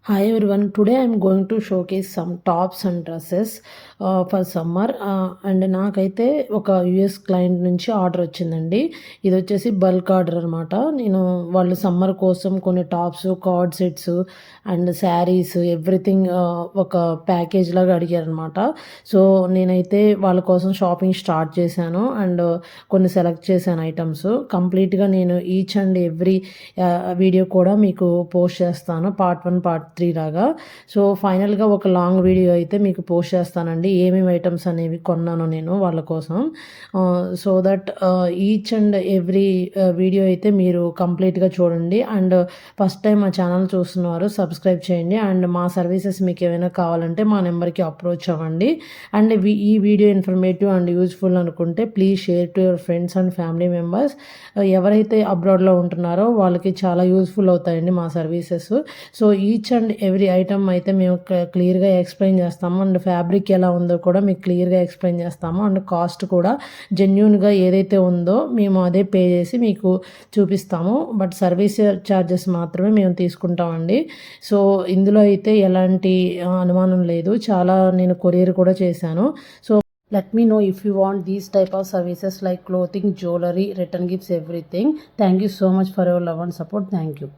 Hi everyone, today I'm going to showcase some tops and dresses for summer. And నాకైతే ఒక US client నుంచి order వచ్చిందండి. ఇది వచ్చేసి బల్క్ ఆర్డర్ అనమాట. వాళ్ళు సమ్మర్ కోసం కొన్ని tops, card sets and saris everything ఒక ప్యాకేజ్ లాగా అడిగారనమాట. సో నేనైతే వాళ్ళ కోసం షాపింగ్ స్టార్ట్ చేశాను అండ్ కొన్ని సెలెక్ట్ చేశాను ఐటమ్స్. కంప్లీట్గా నేను ఈచ్ అండ్ ఎవ్రీ వీడియో కూడా మీకు పోస్ట్ చేస్తాను, పార్ట్ 1 పార్ట్ 3 లాగా. సో ఫైనల్గా ఒక లాంగ్ వీడియో అయితే మీకు పోస్ట్ చేస్తానండి, ఏమేమి ఐటమ్స్ అనేవి కొన్నాను నేను వాళ్ళ కోసం. So that each and every video అయితే మీరు కంప్లీట్గా చూడండి. అండ్ ఫస్ట్ టైం మా ఛానల్ చూస్తున్నారు, సబ్స్క్రైబ్ చేయండి. అండ్ మా సర్వీసెస్ మీకు ఏమైనా కావాలంటే మా నెంబర్కి అప్రోచ్ అవ్వండి. అండ్ ఈ వీడియో ఇన్ఫర్మేటివ్ అండ్ యూజ్ఫుల్ అనుకుంటే please share to your friends and family members. ఎవరైతే అబ్రాడ్లో ఉంటున్నారో వాళ్ళకి చాలా యూజ్ఫుల్ అవుతాయండి మా services. So each and every item అయితే మేము క్లియర్గా ఎక్స్ప్లెయిన్ చేస్తాము. అండ్ ఫ్యాబ్రిక్ ఎలా ఉందో కూడా మీకు క్లియర్గా ఎక్స్ప్లెయిన్ చేస్తాము. అండ్ కాస్ట్ కూడా జెన్యూన్గా ఏదైతే ఉందో మేము అదే పే చేసి మీకు చూపిస్తాము. బట్ సర్వీస్ ఛార్జెస్ మాత్రమే మేము తీసుకుంటామండి. సో ఇందులో అయితే ఎలాంటి అనుమానం లేదు. చాలా నేను కొరియర్ కూడా చేశాను. So let me know if you want these type of services like clothing, jewelry, return gifts, everything. Thank you so much for your love and support. Thank you.